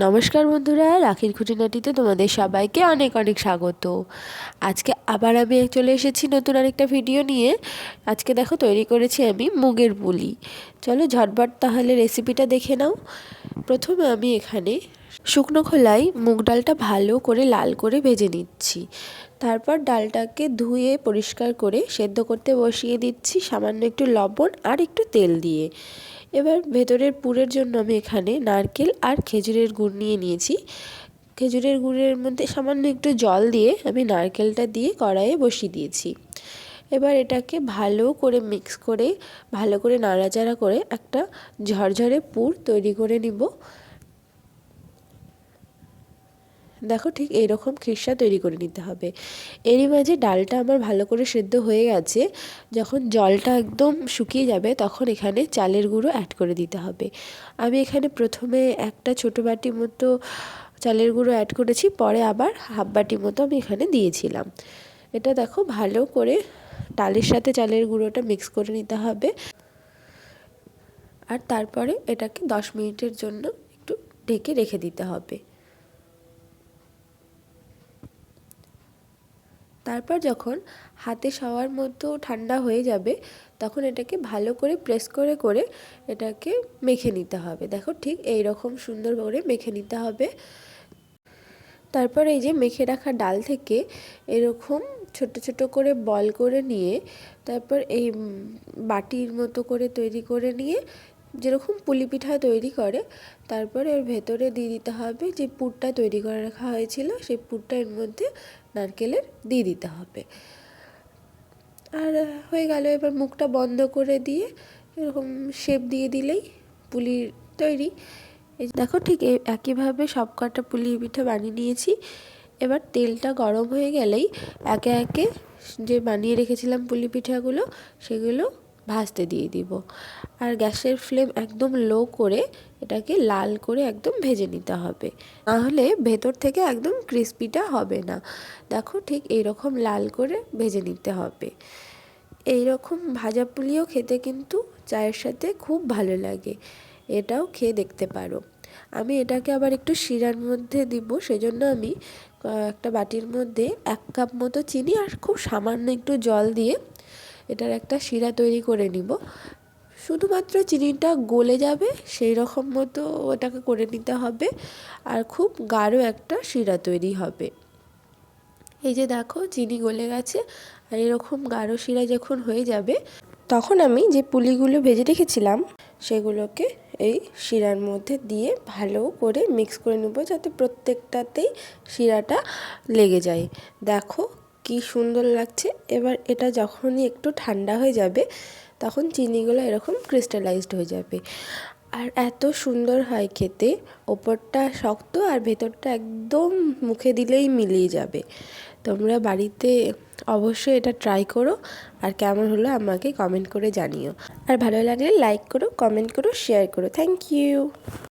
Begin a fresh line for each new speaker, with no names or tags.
নমস্কার বন্ধুরা, রাখির খুঁটিনাটিতে তোমাদের সবাইকে অনেক অনেক স্বাগত। আজকে আবার আমি চলে এসেছি নতুন আরেকটা ভিডিও নিয়ে। আজকে দেখো তৈরি করেছি আমি মুগের পুলি। চলো ঝটপট তাহলে রেসিপিটা দেখে নাও। প্রথমে আমি এখানে শুকনো খোলায় মুগ ডালটা ভালো করে লাল করে ভেজে নিচ্ছি। তারপর ডালটাকে ধুয়ে পরিষ্কার করে সেদ্ধ করতে বসিয়ে দিচ্ছি সামান্য একটু লবণ আর একটু তেল দিয়ে। এবার ভেতরের পুরের জন্য আমি এখানে নারকেল আর খেজুরের গুড় নিয়ে নিয়েছি। খেজুরের গুড়ের মধ্যে সামান্য একটু জল দিয়ে আমি নারকেলটা দিয়ে কড়াইয়ে বসিয়ে দিয়েছি। এবার এটাকে ভালো করে মিক্স করে ভালো করে নাড়াচাড়া করে একটা ঝরঝরে পুর তৈরি করে নিব। দেখো ঠিক এইরকম খিরসা তৈরি করে নিতে হবে। এরই মাঝে ডালটা আমার ভালো করে সেদ্ধ হয়ে গেছে। যখন জলটা একদম শুকিয়ে যাবে তখন এখানে চালের গুঁড়ো অ্যাড করে দিতে হবে। আমি এখানে প্রথমে একটা ছোটো বাটি মতো চালের গুঁড়ো অ্যাড করেছি, পরে আবার হাফ বাটি মতো আমি এখানে দিয়েছিলাম। এটা দেখো ভালো করে ডালের সাথে চালের গুঁড়োটা মিক্স করে নিতে হবে। আর তারপরে এটাকে 10 মিনিটের জন্য একটু ঢেকে রেখে দিতে হবে। তারপর যখন হাতে সওয়ার মতো ঠান্ডা হয়ে যাবে তখন এটাকে ভালো করে প্রেস করে করে এটাকে মেখে নিতে হবে। দেখো ঠিক এই রকম সুন্দর করে মেখে নিতে হবে। তারপর এই যে মেখে রাখা ডাল থেকে এরকম ছোট ছোট করে বল করে নিয়ে তারপর এই বাটির মতো করে তৈরি করে নিয়ে যেরকম পুলি পিঠা তৈরি করে তারপর এর ভেতরে দিয়ে দিতে হবে যে পুরটা তৈরি করে রাখা হয়েছিল, সেই পুরটা এর মধ্যে নারকেলের দিয়ে দিতে হবে। আর হয়ে গেল। এবার মুখটা বন্ধ করে দিয়ে এরকম শেপ দিয়ে দিলেই পুলির তৈরি। এই দেখো ঠিক একইভাবে সব কটা পুলি পিঠা বানিয়ে নিয়েছি। এবার তেলটা গরম হয়ে গেলেই একে একে যে বানিয়ে রেখেছিলাম পুলি পিঠাগুলো সেগুলো ভাজতে দিয়ে দিব। আর গ্যাসের ফ্লেম একদম লো করে এটাকে লাল করে একদম ভেজে নিতে হবে, নাহলে ভেতর থেকে একদম ক্রিস্পিটা হবে না। দেখো ঠিক এইরকম লাল করে ভেজে নিতে হবে। এই রকম ভাজা পুলিও খেতে কিন্তু চায়ের সাথে খুব ভালো লাগে, এটাও খেয়ে দেখতে পারো। আমি এটাকে আবার একটু শিরার মধ্যে দিব, সেজন্য আমি একটা বাটির মধ্যে 1 কাপ মতো চিনি আর খুব সামান্য একটু জল দিয়ে এটার একটা শিরা তৈরি করে নিব। শুধুমাত্র চিনিটা গলে যাবে সেই রকম মতো ওটাকে করে নিতে হবে, আর খুব গাঢ় একটা শিরা তৈরি হবে। এই যে দেখো চিনি গলে গেছে, আর এরকম গাঢ় শিরা যখন হয়ে যাবে তখন আমি যে পুলিগুলো ভেজে রেখেছিলাম সেগুলোকে এই শিরার মধ্যে দিয়ে ভালো করে মিক্স করে নেব, যাতে প্রত্যেকটাতেই শিরাটা লেগে যায়। দেখো কি সুন্দর লাগছে। এবার এটা যখনই একটু ঠান্ডা হয়ে যাবে তখন চিনিগুলো এরকম ক্রিস্টালাইজড হয়ে যাবে, আর এত সুন্দর হয় খেতে। ওপরটা শক্ত আর ভেতরটা একদম মুখে দিলেই মিলিয়ে যাবে। তোমরা বাড়িতে অবশ্যই এটা ট্রাই করো, আর কেমন হলো আমাকে কমেন্ট করে জানিও। আর ভালো লাগলে লাইক করো, কমেন্ট করো, শেয়ার করো। Thank you.